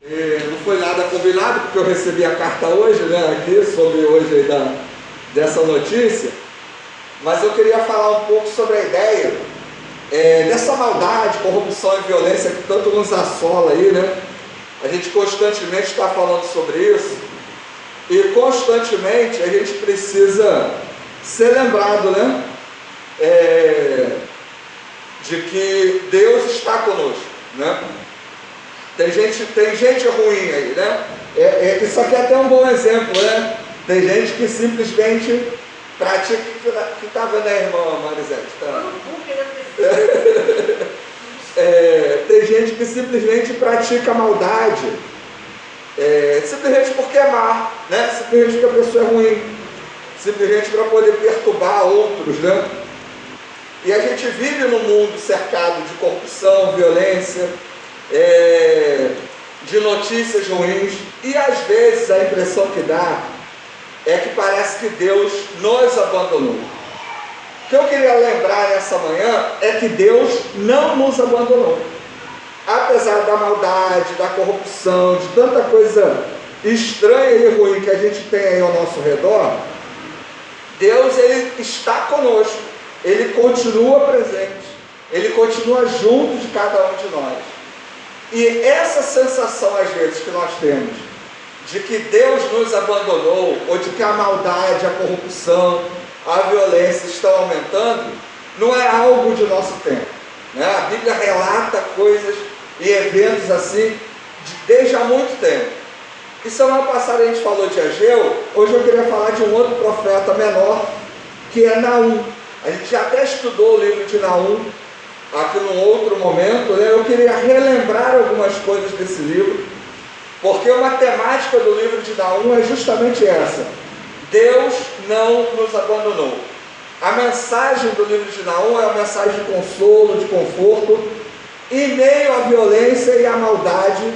Não foi nada combinado, porque eu recebi a carta hoje, né, aqui, sobre hoje aí dessa notícia, mas eu queria falar um pouco sobre a ideia dessa maldade, corrupção e violência que tanto nos assola aí, né? A gente constantemente está falando sobre isso, e constantemente a gente precisa ser lembrado, né, de que Deus está conosco, né? Tem gente ruim aí, né? Isso aqui é até um bom exemplo, né? Tem gente que simplesmente pratica, que está vendo aí, irmã Marisete? Tá? Tem gente que simplesmente pratica maldade, simplesmente porque é má, né? Simplesmente porque a pessoa é ruim, simplesmente para poder perturbar outros, né? E a gente vive num mundo cercado de corrupção, violência, de notícias ruins, e às vezes a impressão que dá é que parece que Deus nos abandonou. O que eu queria lembrar nessa manhã é que Deus não nos abandonou. Apesar da maldade, da corrupção, de tanta coisa estranha e ruim que a gente tem aí ao nosso redor, Deus, Ele está conosco, Ele continua presente, Ele continua junto de cada um de nós. E essa sensação às vezes que nós temos de que Deus nos abandonou, ou de que a maldade, a corrupção, a violência estão aumentando, não é algo de nosso tempo, né? A Bíblia relata coisas e eventos assim desde há muito tempo. E semana passada a gente falou de Ageu, hoje eu queria falar de um outro profeta menor, que é Naum. A gente já até estudou o livro de Naum aqui num outro momento, né? Eu queria relembrar algumas coisas desse livro, porque uma temática do livro de Naum é justamente essa: Deus não nos abandonou. A mensagem do livro de Naum é uma mensagem de consolo, de conforto, em meio à violência e à maldade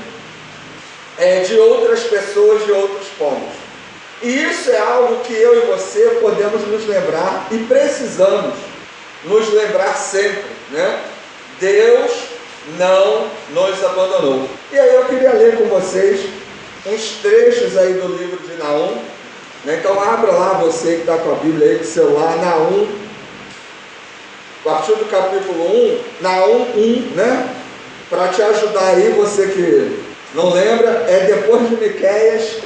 de outras pessoas, de outros povos. E isso é algo que eu e você podemos nos lembrar e precisamos nos lembrar sempre, né? Deus não nos abandonou. E aí eu queria ler com vocês uns trechos aí do livro de Naum, né? Então abra lá, você que está com a Bíblia aí, com o celular, Naum, a partir do capítulo 1, Naum 1, né? Para te ajudar aí, você que não lembra, é depois de Miqueias,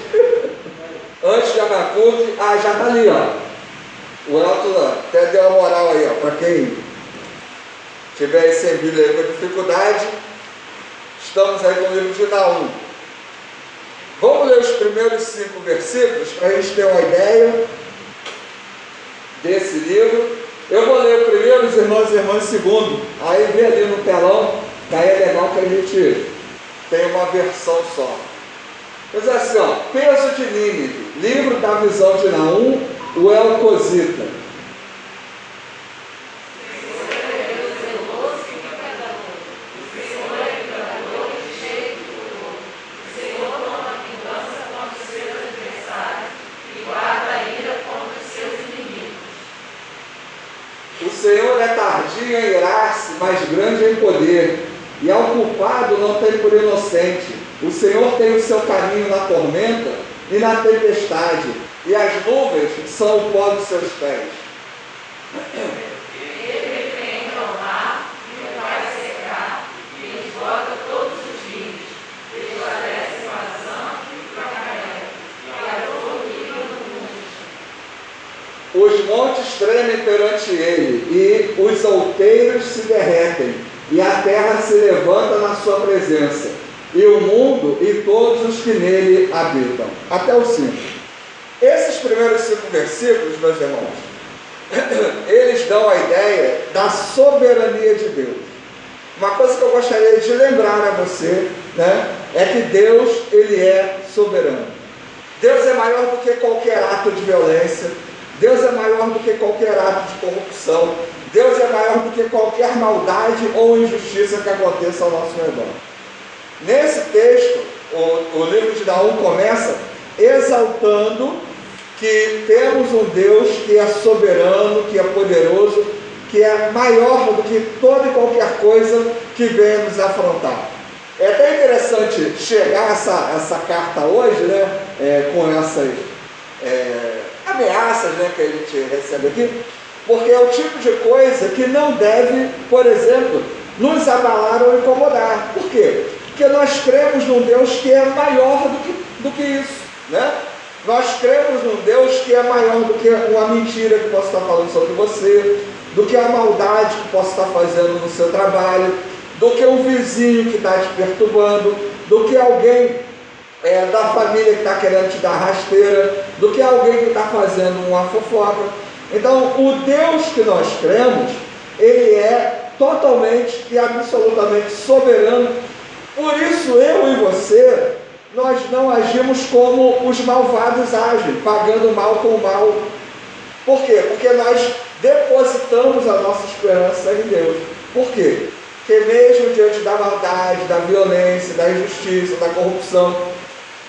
antes de Abacuque. Já está ali, ó. O Elton até deu uma moral aí, ó, para quem tiver aí sem Bíblia aí com dificuldade, estamos aí com o livro de Naum. Vamos ler os primeiros 5 versículos para a gente ter uma ideia desse livro. Eu vou ler o primeiro, os irmãos e irmãs o segundo, aí vê ali no telão, que aí é legal que a gente tem uma versão só. Mas assim, ó, Peso de Nínive, livro da visão de Naum, o Elcosita. O Senhor é tardio em irar-se, mas grande em poder, e ao culpado não tem por inocente. O Senhor tem o seu caminho na tormenta e na tempestade, e as nuvens são o pó dos seus pés. Ele vem ao mar e o faz secar, e esgota todos os rios, esclarece vazão e carrega, e a dor horrível no mundo. Os montes tremem perante ele, e os outeiros se derretem, e a terra se levanta na sua presença, e o mundo e todos os que nele habitam. Até o 5. Esses primeiros 5 versículos, meus irmãos, eles dão a ideia da soberania de Deus. Uma coisa que eu gostaria de lembrar a você, né, é que Deus, Ele é soberano. Deus é maior do que qualquer ato de violência, Deus é maior do que qualquer ato de corrupção, Deus é maior do que qualquer maldade ou injustiça que aconteça ao nosso redor. Nesse texto, o livro de Naum começa exaltando que temos um Deus que é soberano, que é poderoso, que é maior do que toda e qualquer coisa que venha nos afrontar. É até interessante chegar essa carta hoje, né, com essas ameaças, né, que a gente recebe aqui, porque é o tipo de coisa que não deve, por exemplo, nos abalar ou incomodar. Por quê? Porque nós cremos num Deus que é maior do que isso, né? Nós cremos num Deus que é maior do que uma mentira que possa estar falando sobre você, do que a maldade que possa estar fazendo no seu trabalho, do que um vizinho que está te perturbando, do que alguém da família que está querendo te dar rasteira, do que alguém que está fazendo uma fofoca. Então, o Deus que nós cremos, Ele é totalmente e absolutamente soberano. Por isso, eu e você, nós não agimos como os malvados agem, pagando mal com mal. Por quê? Porque nós depositamos a nossa esperança em Deus. Por quê? Porque mesmo diante da maldade, da violência, da injustiça, da corrupção,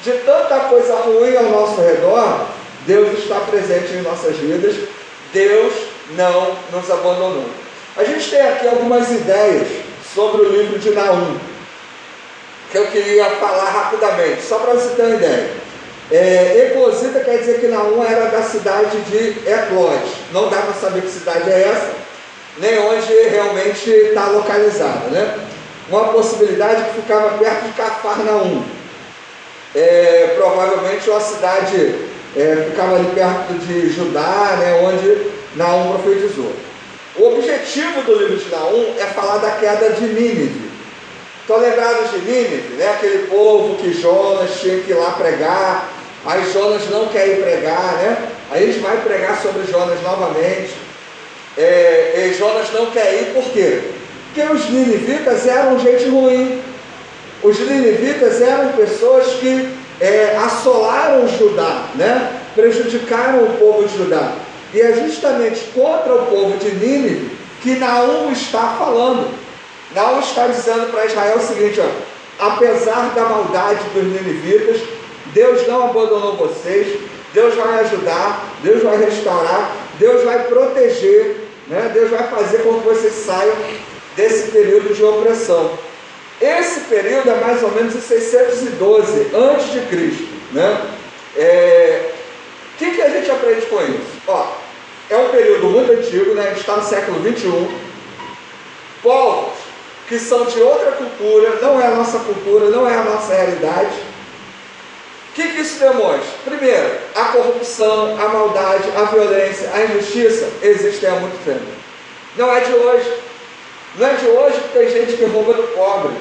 de tanta coisa ruim ao nosso redor, Deus está presente em nossas vidas. Deus não nos abandonou. A gente tem aqui algumas ideias sobre o livro de Naum, que eu queria falar rapidamente, só para você ter uma ideia. Eclosita quer dizer que Naum era da cidade de Eclós. Não dá para saber que cidade é essa, nem onde realmente está localizada, né? Uma possibilidade que ficava perto de Cafarnaum. Provavelmente uma cidade ficava ali perto de Judá, né, onde Naum profetizou. O objetivo do livro de Naum é falar da queda de Nínive. Estão lembrados de Nínive, né? Aquele povo que Jonas tinha que ir lá pregar, aí Jonas não quer ir pregar, né? Aí a gente vai pregar sobre Jonas novamente. E Jonas não quer ir, por quê? Porque os ninivitas eram gente ruim. Os ninivitas eram pessoas que assolaram Judá, né? Prejudicaram o povo de Judá. E é justamente contra o povo de Nínive que Naum está falando. Naum está dizendo para Israel o seguinte, ó: apesar da maldade dos ninivitas, Deus não abandonou vocês, Deus vai ajudar, Deus vai restaurar, Deus vai proteger, né? Deus vai fazer com que vocês saiam desse período de opressão. Esse período é mais ou menos em 612 antes de Cristo, né? O que a gente aprende com isso? É um período muito antigo, né? A gente está no século 21. Povos que são de outra cultura, não é a nossa cultura, não é a nossa realidade. O que isso demonstra? Primeiro, a corrupção, a maldade, a violência, a injustiça existem há muito tempo. Não é de hoje. Não é de hoje que tem gente que rouba do pobre.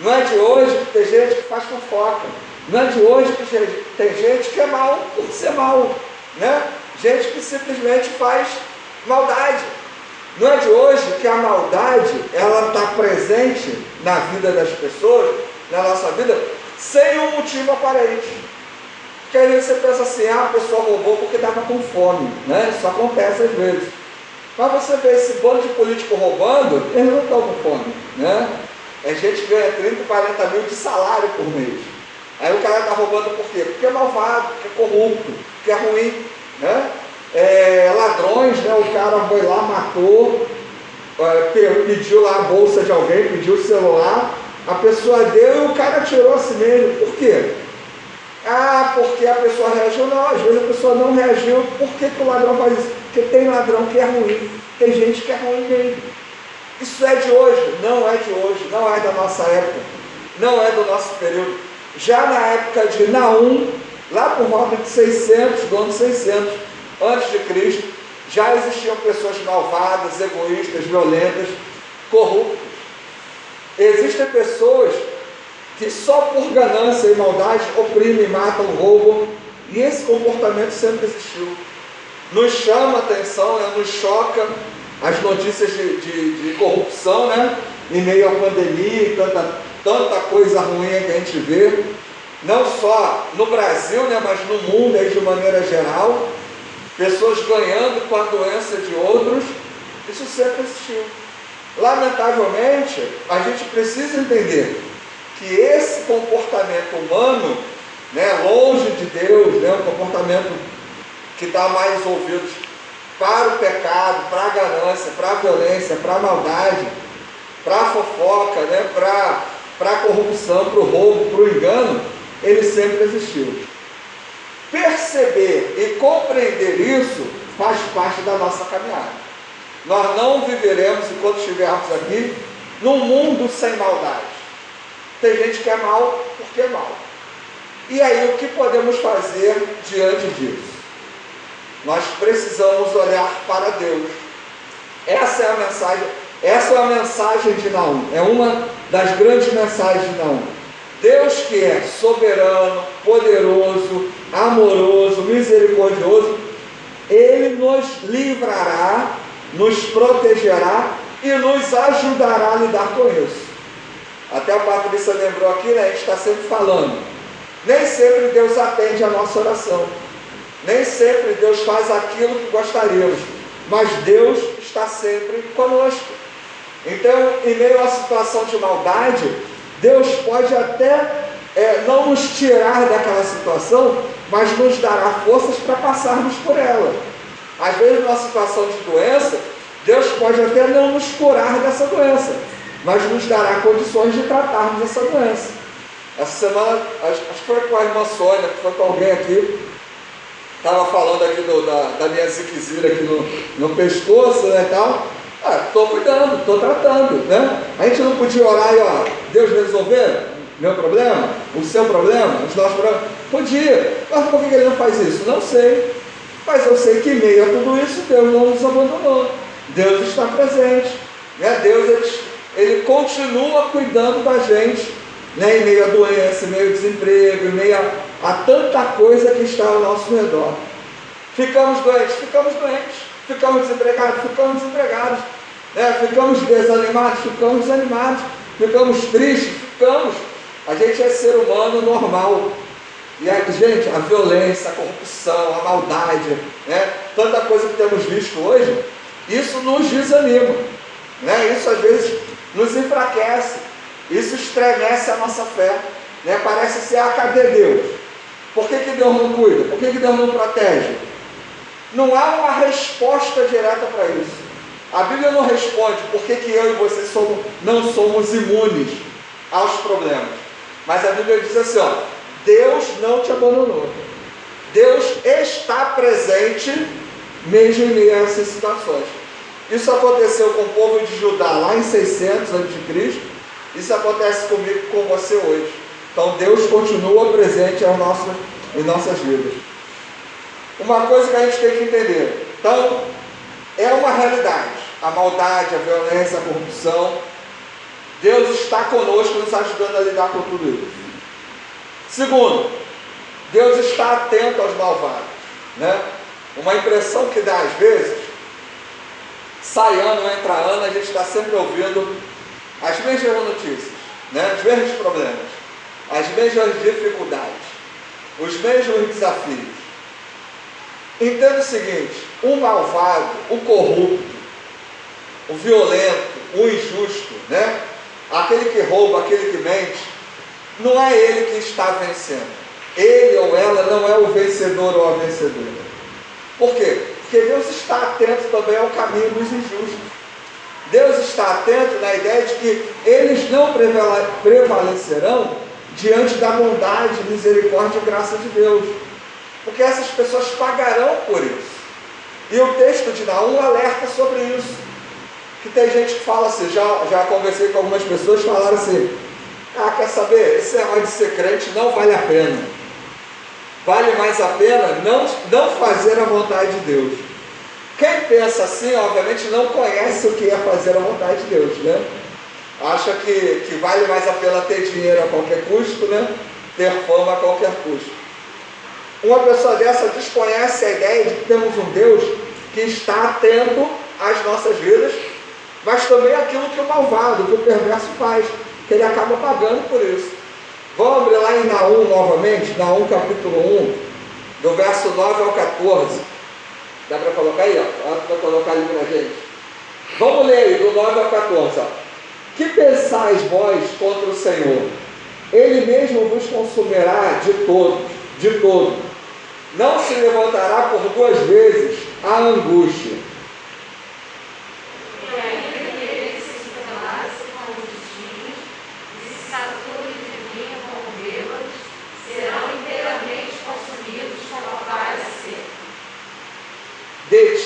Não é de hoje que tem gente que faz fofoca. Não é de hoje que tem gente que é mal por ser mal, né? Gente que simplesmente faz maldade. Não é de hoje que a maldade ela está presente na vida das pessoas, na nossa vida, sem um motivo aparente. Porque às vezes você pensa assim, a pessoa roubou porque estava com fome, né? Isso acontece às vezes. Mas você vê esse bando de político roubando, eles não estão com fome, né? É gente que ganha 30, 40 mil de salário por mês. Aí o cara está roubando por quê? Porque é malvado, porque é corrupto, porque é ruim, né? Ladrões, né? O cara foi lá, matou, pediu lá a bolsa de alguém, pediu o celular, a pessoa deu e o cara tirou a si mesmo. Por quê? Porque a pessoa reagiu. Não, às vezes a pessoa não reagiu. Por que o ladrão faz isso? Porque tem ladrão que é ruim, tem gente que é ruim mesmo. Isso é de hoje? Não é de hoje, não é da nossa época, não é do nosso período. Já na época de Naum, lá por volta de 600, do ano 600 antes de Cristo, já existiam pessoas malvadas, egoístas, violentas, corruptas. Existem pessoas que só por ganância e maldade oprimem, matam, roubam, e esse comportamento sempre existiu. Nos chama a atenção, né? Nos choca as notícias de corrupção, né? Em meio à pandemia e tanta coisa ruim que a gente vê, não só no Brasil, né? Mas no mundo aí de maneira geral, pessoas ganhando com a doença de outros. Isso sempre existiu. Lamentavelmente, a gente precisa entender que esse comportamento humano, né, longe de Deus, né, um comportamento que dá mais ouvidos para o pecado, para a ganância, para a violência, para a maldade, para a fofoca, né, para para a corrupção, para o roubo, para o engano, ele sempre existiu. Perceber e compreender isso faz parte da nossa caminhada. Nós não viveremos, enquanto estivermos aqui, num mundo sem maldade. Tem gente que é mal porque é mal. E aí, o que podemos fazer diante disso? Nós precisamos olhar para Deus. Essa é a mensagem de Naum. É uma das grandes mensagens de Naum. Deus que é soberano, poderoso, amoroso, misericordioso, Ele nos livrará, nos protegerá e nos ajudará a lidar com isso. Até a Patrícia lembrou aqui, né? A gente está sempre falando. Nem sempre Deus atende a nossa oração. Nem sempre Deus faz aquilo que gostaríamos. Mas Deus está sempre conosco. Então, em meio à situação de maldade, Deus pode até não nos tirar daquela situação, mas nos dará forças para passarmos por ela. Às vezes, numa situação de doença, Deus pode até não nos curar dessa doença, mas nos dará condições de tratarmos essa doença. Essa semana, acho que foi com a irmã Sônia, que foi com alguém aqui, estava falando aqui da minha ziquezira aqui no pescoço, né, e tal. Estou cuidando, estou tratando, né? A gente não podia orar e, Deus resolver meu problema, o seu problema, os nossos problemas? Podia, mas por que Ele não faz isso? Não sei, mas eu sei que em meio a tudo isso, Deus não nos abandonou, Deus está presente, né? Deus, Ele continua cuidando da gente, né? Em meio à doença, em meio ao desemprego, em meio a tanta coisa que está ao nosso redor. Ficamos doentes, ficamos desempregados, né? Ficamos desanimados, ficamos tristes, a gente é ser humano normal, e gente, a violência, a corrupção, a maldade, né? Tanta coisa que temos visto hoje, isso nos desanima, né? Isso às vezes nos enfraquece, isso estremece a nossa fé, né? Parece ser, cadê Deus? Por que Deus não cuida? Por que Deus não protege? Não há uma resposta direta para isso. A Bíblia não responde por que eu e você não somos imunes aos problemas. Mas a Bíblia diz assim, Deus não te abandonou. Deus está presente mesmo em meio a essas situações. Isso aconteceu com o povo de Judá lá em 600 a.C. Isso acontece comigo e com você hoje. Então Deus continua presente em nossas vidas. Uma coisa que a gente tem que entender. Então, é uma realidade. A maldade, a violência, a corrupção. Deus está conosco, nos ajudando a lidar com tudo isso. Segundo, Deus está atento aos malvados, né? Uma impressão que dá às vezes, sai ano, entra ano, a gente está sempre ouvindo as mesmas notícias, né? Os mesmos problemas, as mesmas dificuldades, os mesmos desafios. Entenda o seguinte: o malvado, o corrupto, o violento, o injusto, né? Aquele que rouba, aquele que mente, não é ele que está vencendo. Ele ou ela não é o vencedor ou a vencedora. Por quê? Porque Deus está atento também ao caminho dos injustos. Deus está atento na ideia de que eles não prevalecerão diante da bondade, misericórdia e graça de Deus. Porque essas pessoas pagarão por isso. E o texto de Naum alerta sobre isso. Que tem gente que fala assim, já conversei com algumas pessoas que falaram assim, quer saber, esse negócio de ser crente não vale a pena. Vale mais a pena não fazer a vontade de Deus. Quem pensa assim, obviamente, não conhece o que é fazer a vontade de Deus, né? Acha que vale mais a pena ter dinheiro a qualquer custo, né? Ter fama a qualquer custo. Uma pessoa dessa desconhece a ideia de que temos um Deus que está atento às nossas vidas, mas também aquilo que o malvado, que o perverso faz, que ele acaba pagando por isso. Vamos abrir lá em Naum novamente, Naum capítulo 1, do verso 9 ao 14. Dá para colocar aí? Dá para colocar ali para a gente. Vamos ler aí, do 9 ao 14. Que pensais vós contra o Senhor? Ele mesmo vos consumirá de todo. Não se levantará por duas vezes a angústia.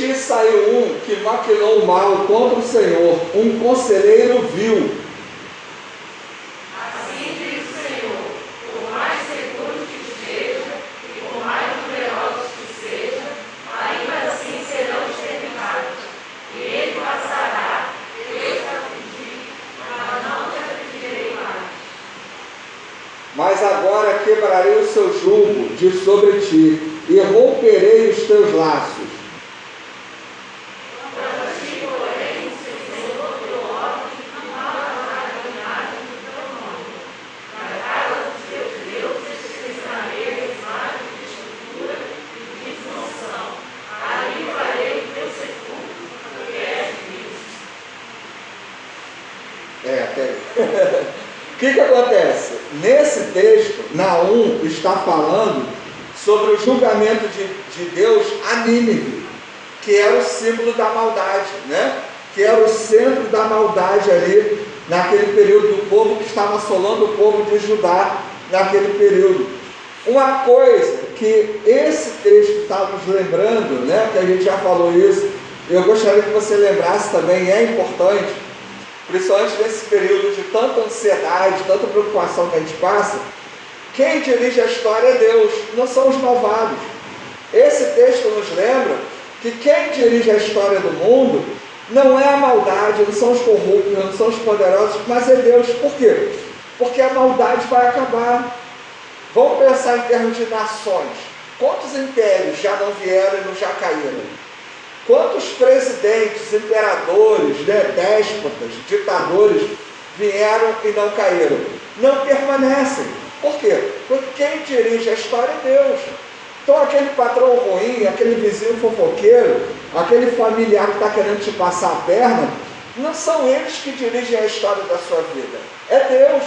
ti saiu um que maquinou mal contra o Senhor, um conselheiro vil. Assim diz o Senhor, por mais seguros que estejam e por mais numerosos que sejam, ainda assim serão exterminados. E ele passará, eu te afligi, mas não te afligirei mais. Mas agora quebrarei o seu jugo de sobre ti, e romperei os teus laços. O que acontece? Nesse texto, Naum está falando sobre o julgamento de Deus a Nínive, que era o símbolo da maldade, né? Que era o centro da maldade ali, naquele período, do povo que estava assolando o povo de Judá, naquele período. Uma coisa que esse texto está nos lembrando, né? Que a gente já falou isso, eu gostaria que você lembrasse também, é importante, principalmente nesse período de tanta ansiedade, tanta preocupação que a gente passa, quem dirige a história é Deus, não são os malvados. Esse texto nos lembra que quem dirige a história do mundo não é a maldade, não são os corruptos, não são os poderosos, mas é Deus. Por quê? Porque a maldade vai acabar. Vamos pensar em termos de nações. Quantos impérios já não vieram e não já caíram? Quantos presidentes, imperadores, né, déspotas, ditadores vieram e não caíram? Não permanecem. Por quê? Porque quem dirige a história é Deus. Então aquele patrão ruim, aquele vizinho fofoqueiro, aquele familiar que está querendo te passar a perna, não são eles que dirigem a história da sua vida. É Deus.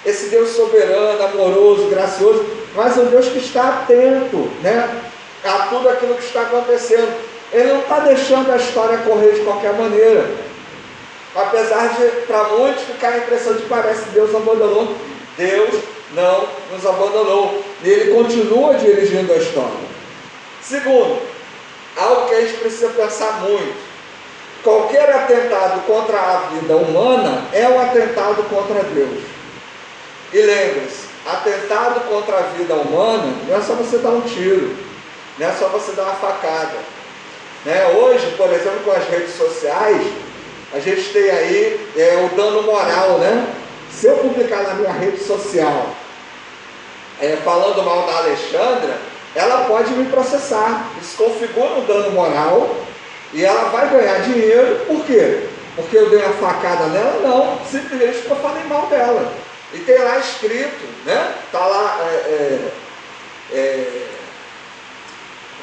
Esse Deus soberano, amoroso, gracioso, mas um Deus que está atento, né, a tudo aquilo que está acontecendo. Ele não está deixando a história correr de qualquer maneira. Apesar de, para muitos, ficar a impressão de que parece que Deus abandonou. Deus não nos abandonou. E Ele continua dirigindo a história. Segundo, algo que a gente precisa pensar muito. Qualquer atentado contra a vida humana é um atentado contra Deus. E lembre-se, atentado contra a vida humana não é só você dar um tiro, não é só você dar uma facada. Hoje, por exemplo, com as redes sociais, a gente tem aí o dano moral, né? Se eu publicar na minha rede social falando mal da Alexandra, ela pode me processar. Isso configura um dano moral e ela vai ganhar dinheiro. Por quê? Porque eu dei uma facada nela? Não, simplesmente porque eu falei mal dela. E tem lá escrito, né? Está lá,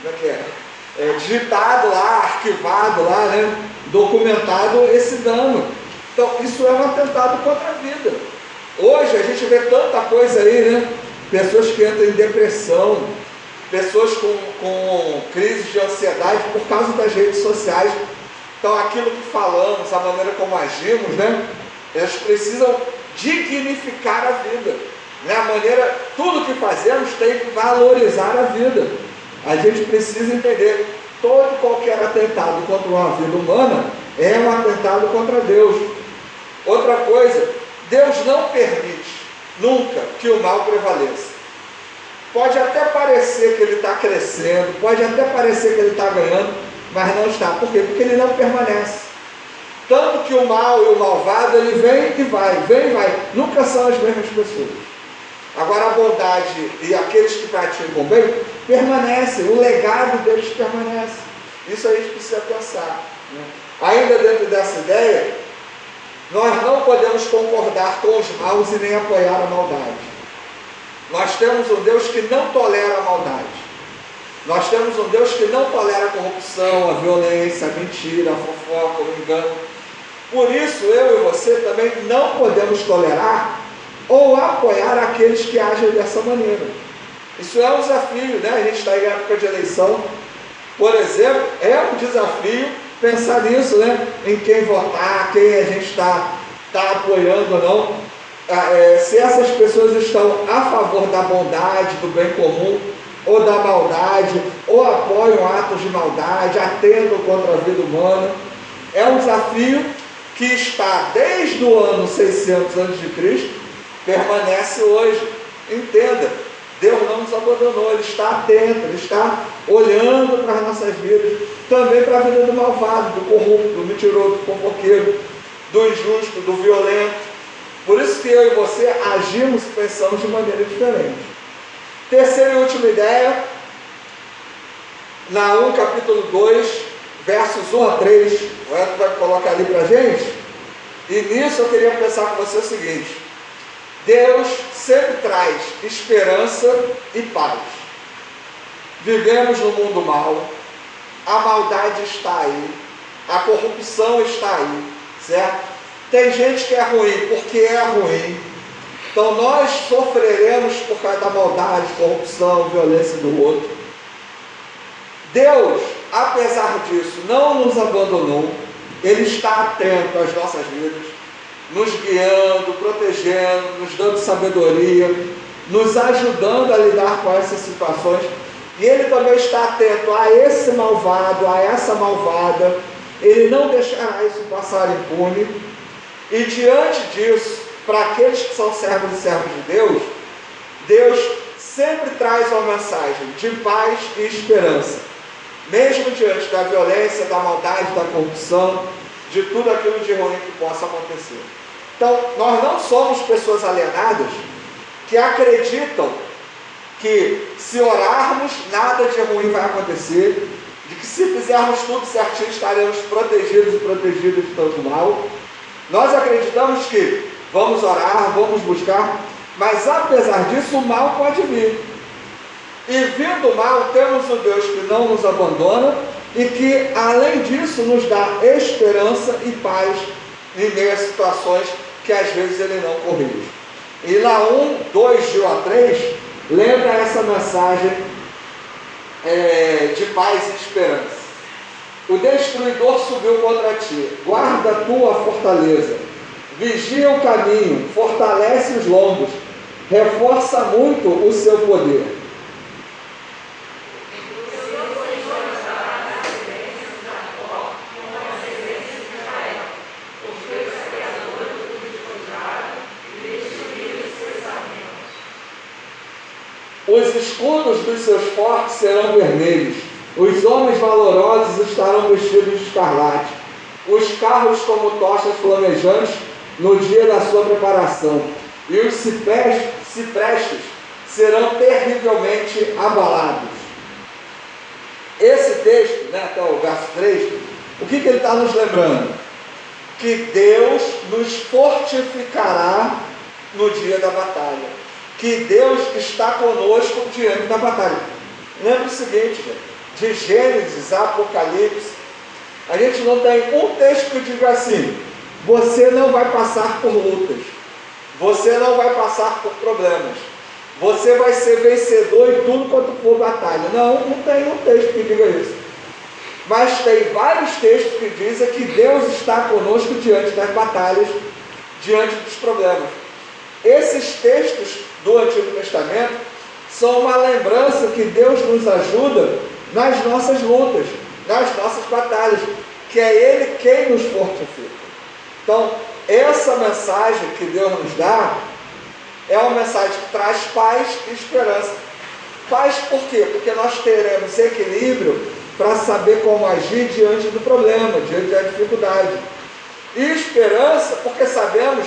como é que é? Digitado lá, arquivado lá, né? Documentado esse dano. Então isso é um atentado contra a vida. Hoje a gente vê tanta coisa aí, né? Pessoas que entram em depressão, pessoas com crises de ansiedade por causa das redes sociais. Então aquilo que falamos, a maneira como agimos, né? Eles precisam dignificar a vida, né? A maneira, tudo que fazemos tem que valorizar a vida. A gente precisa entender, todo e qualquer atentado contra uma vida humana é um atentado contra Deus. Outra coisa, Deus não permite nunca que o mal prevaleça. Pode até parecer que ele está crescendo, pode até parecer que ele está ganhando, mas não está. Por quê? Porque ele não permanece. Tanto que o mal e o malvado, ele vem e vai, nunca são as mesmas pessoas. Agora a bondade e aqueles que praticam bem permanecem, o legado deles permanece. Isso a gente precisa pensar, né? Ainda dentro dessa ideia, nós não podemos concordar com os maus e nem apoiar a maldade. Nós temos um Deus que não tolera a maldade. Nós temos um Deus que não tolera a corrupção, a violência, a mentira, a fofoca, o engano. Por isso, eu e você também não podemos tolerar ou apoiar aqueles que agem dessa maneira. Isso é um desafio, né? A gente está em época de eleição, por exemplo, é um desafio pensar nisso, né? Em quem votar, quem a gente está apoiando ou não. Se essas pessoas estão a favor da bondade, do bem comum, ou da maldade, ou apoiam atos de maldade, atentam contra a vida humana. É um desafio que está desde o ano 600 a.C., permanece hoje. Entenda, Deus não nos abandonou, Ele está atento, Ele está olhando para as nossas vidas, também para a vida do malvado, do corrupto, do mentiroso, do fofoqueiro, do injusto, do violento. Por isso que eu e você agimos e pensamos de maneira diferente. Terceira e última ideia, Naum capítulo 2, versos 1 a 3, o Edson vai colocar ali para a gente, e nisso eu queria pensar com você o seguinte: Deus sempre traz esperança e paz. Vivemos no mundo mau, a maldade está aí, a corrupção está aí, certo? Tem gente que é ruim porque é ruim, então nós sofreremos por causa da maldade, corrupção, violência do outro. Deus, apesar disso, não nos abandonou, Ele está atento às nossas vidas, nos guiando, protegendo, nos dando sabedoria, nos ajudando a lidar com essas situações, e Ele também está atento a esse malvado, a essa malvada. Ele não deixará isso passar impune, e diante disso, para aqueles que são servos e servos de Deus, Deus sempre traz uma mensagem de paz e esperança, mesmo diante da violência, da maldade, da corrupção, de tudo aquilo de ruim que possa acontecer. Então, nós não somos pessoas alienadas que acreditam que se orarmos, nada de ruim vai acontecer, de que se fizermos tudo certinho, estaremos protegidos e protegidos de todo mal. Nós acreditamos que vamos orar, vamos buscar, mas apesar disso, o mal pode vir. E vindo o mal, temos um Deus que não nos abandona e que, além disso, nos dá esperança e paz em meio a situações que às vezes Ele não corrige. E Naum 2, de 1 a 3, lembra essa mensagem de paz e esperança. O destruidor subiu contra ti, guarda a tua fortaleza, vigia o caminho, fortalece os lombos, reforça muito o seu poder. Os escudos dos seus fortes serão vermelhos, os homens valorosos estarão vestidos de escarlate, os carros como tochas flamejantes no dia da sua preparação, e os ciprestes serão terrivelmente abalados. Esse texto, até o verso 3, o que ele está nos lembrando? Que Deus nos fortificará no dia da batalha, que Deus está conosco diante da batalha. Lembra o seguinte, gente, de Gênesis a Apocalipse, a gente não tem um texto que diga assim: você não vai passar por lutas, você não vai passar por problemas, você vai ser vencedor em tudo quanto for batalha. Não tem um texto que diga isso. Mas tem vários textos que dizem que Deus está conosco diante das batalhas, diante dos problemas. Esses textos do Antigo Testamento são uma lembrança que Deus nos ajuda nas nossas lutas, nas nossas batalhas, que é Ele quem nos fortifica. Então, essa mensagem que Deus nos dá é uma mensagem que traz paz e esperança. Paz por quê? Porque nós teremos equilíbrio para saber como agir diante do problema, diante da dificuldade. E esperança porque sabemos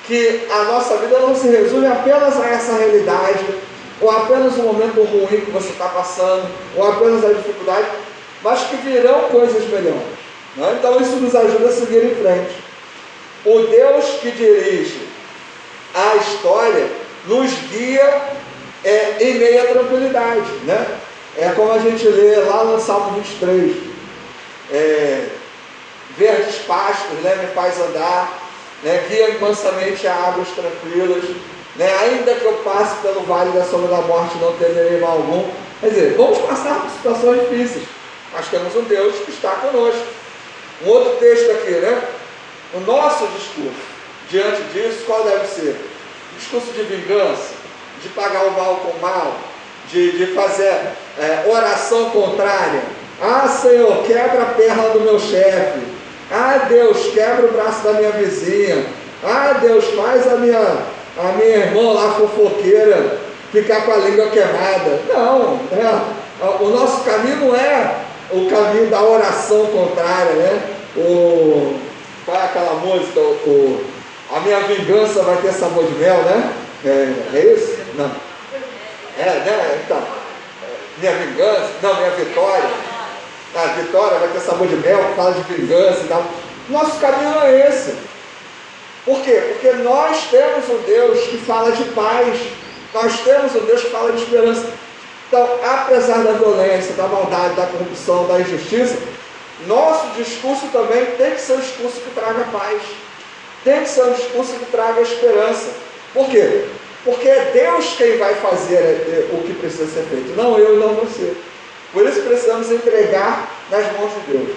que a nossa vida não se resume apenas a essa realidade, ou apenas um momento ruim que você está passando, ou apenas a dificuldade, mas que virão coisas melhores. Né? Então isso nos ajuda a seguir em frente. O Deus que dirige a história nos guia em meio à tranquilidade. Né? É como a gente lê lá no Salmo 23, verdes pastos, me faz andar, guia mansamente a águas tranquilas, ainda que eu passe pelo vale da sombra da morte, não temerei mal algum. Quer dizer, vamos passar por situações difíceis, mas temos um Deus que está conosco. Um outro texto aqui, o nosso discurso diante disso, qual deve ser? Discurso de vingança, de pagar o mal com o mal, de fazer oração contrária. Ah, Senhor, quebra a perna do meu chefe. Ah, Deus, quebra o braço da minha vizinha. Ah, Deus, faz a minha irmã lá fofoqueira ficar com a língua queimada. Não, o nosso caminho não é o caminho da oração contrária, né? Qual é aquela música? A minha vingança vai ter sabor de mel, né? É isso? Não. Né? Então, minha vingança, não, minha vitória. A vitória vai ter sabor de mel, fala de vingança e tal. Nosso caminho não é esse. Por quê? Porque nós temos um Deus que fala de paz. Nós temos um Deus que fala de esperança. Então, apesar da violência, da maldade, da corrupção, da injustiça, nosso discurso também tem que ser um discurso que traga paz. Tem que ser um discurso que traga esperança. Por quê? Porque é Deus quem vai fazer o que precisa ser feito, não eu e não você. Por isso precisamos entregar nas mãos de Deus.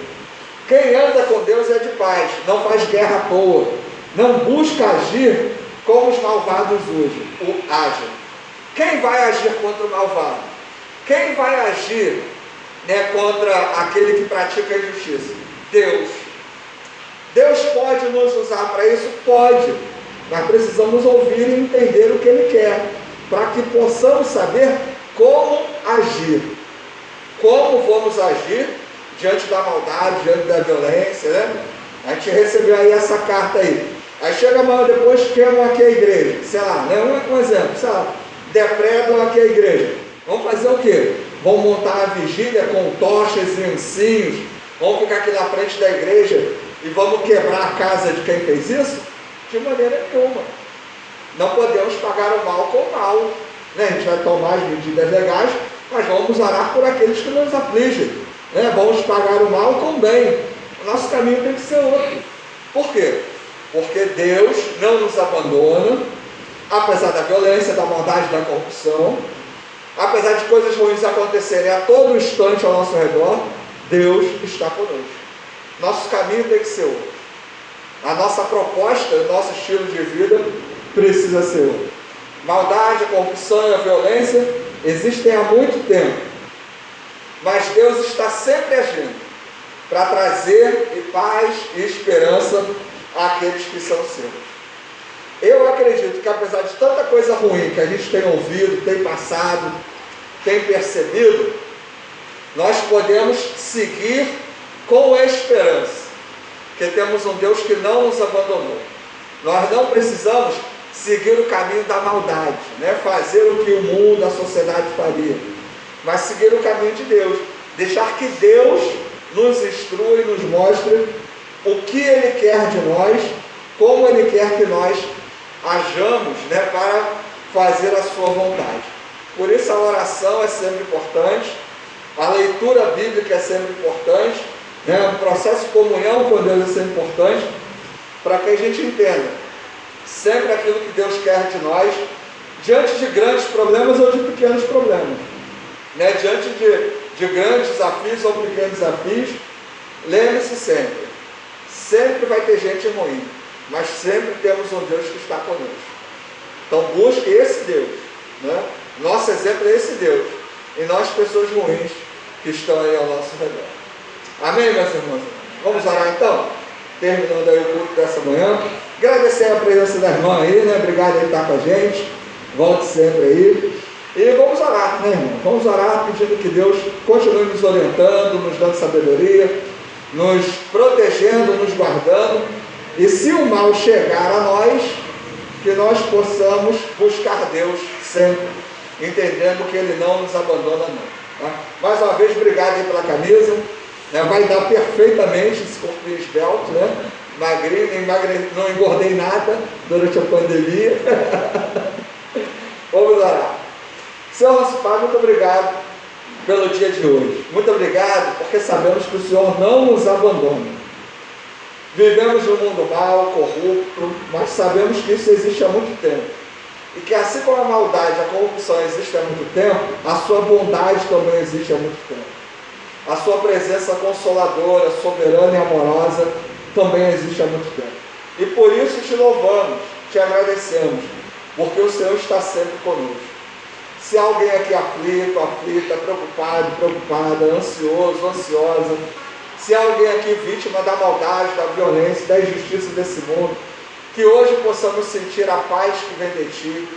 Quem anda com Deus é de paz, não faz guerra à toa, não busca agir como os malvados agem. Quem vai agir contra o malvado? Quem vai agir contra aquele que pratica a injustiça? Deus. Deus pode nos usar para isso? Pode. Mas precisamos ouvir e entender o que Ele quer, para que possamos saber como agir. Como vamos agir diante da maldade, diante da violência, né? A gente recebeu aí essa carta aí. Aí chega amanhã depois, queimam aqui a igreja. Sei lá, né? Um exemplo, sei lá, depredam aqui a igreja. Vamos fazer o quê? Vamos montar a vigília com tochas e ancinhos. Vamos ficar aqui na frente da igreja e vamos quebrar a casa de quem fez isso? De maneira nenhuma. Não podemos pagar o mal com o mal, né? A gente vai tomar as medidas legais, mas vamos orar por aqueles que nos afligem, né? Vamos pagar o mal com o bem. O nosso caminho tem que ser outro. Por quê? Porque Deus não nos abandona, apesar da violência, da maldade, da corrupção, apesar de coisas ruins acontecerem a todo instante ao nosso redor, Deus está conosco. Nosso caminho tem que ser outro. A nossa proposta, o nosso estilo de vida precisa ser outro. Maldade, a corrupção e a violência existem há muito tempo, mas Deus está sempre agindo para trazer paz e esperança àqueles que são seus. Eu acredito que apesar de tanta coisa ruim que a gente tem ouvido, tem passado, tem percebido, nós podemos seguir com esperança, porque temos um Deus que não nos abandonou. Nós não precisamos seguir o caminho da maldade, né? Fazer o que o mundo, a sociedade faria, mas seguir o caminho de Deus, deixar que Deus nos instrua e nos mostre o que Ele quer de nós, como Ele quer que nós hajamos, né, para fazer a sua vontade. Por isso a oração é sempre importante, a leitura bíblica é sempre importante, né, o processo de comunhão com Deus é sempre importante, para que a gente entenda sempre aquilo que Deus quer de nós, diante de grandes problemas ou de pequenos problemas, né, diante de grandes desafios ou pequenos desafios. Lembre-se sempre vai ter gente ruim, mas sempre temos um Deus que está conosco. Então busque esse Deus, né? Nosso exemplo é esse Deus, e nós pessoas ruins que estão aí ao nosso redor. Amém, meus irmãos? Vamos orar então? Terminando aí o culto dessa manhã. Agradecer a presença da irmã aí, né? Obrigado por estar com a gente. Volte sempre aí. E vamos orar, né, irmão? Vamos orar pedindo que Deus continue nos orientando, nos dando sabedoria, nos protegendo, nos guardando. E se o mal chegar a nós, que nós possamos buscar Deus sempre, entendendo que Ele não nos abandona não. Tá? Mais uma vez, obrigado aí pela camisa, né? Vai dar perfeitamente esse corpinho esbelto, né? Magrinho, não engordei nada durante a pandemia. Vamos orar. Senhor nosso Pai, muito obrigado pelo dia de hoje. Muito obrigado porque sabemos que o Senhor não nos abandona. Vivemos num mundo mau, corrupto, mas sabemos que isso existe há muito tempo. E que assim como a maldade, a corrupção existe há muito tempo, a sua bondade também existe há muito tempo. A sua presença consoladora, soberana e amorosa também existe há muito tempo. E por isso te louvamos, te agradecemos, porque o Senhor está sempre conosco. Se há alguém aqui aflito, aflita, preocupado, preocupada, ansioso, ansiosa, se há alguém aqui vítima da maldade, da violência, da injustiça desse mundo, que hoje possamos sentir a paz que vem de Ti,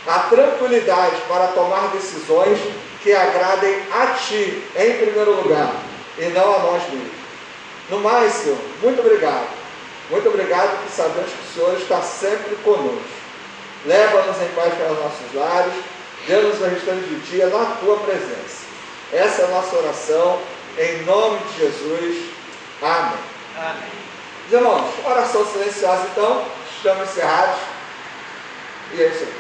a tranquilidade para tomar decisões que agradem a Ti, em primeiro lugar, e não a nós mesmos. No mais, Senhor, muito obrigado. Muito obrigado, porque sabemos que o Senhor está sempre conosco. Leva-nos em paz para os nossos lares, dê-nos o restante do dia na Tua presença. Essa é a nossa oração, em nome de Jesus. Amém. Amém. Meus irmãos, oração silenciosa então, estamos encerrados. E é isso aí.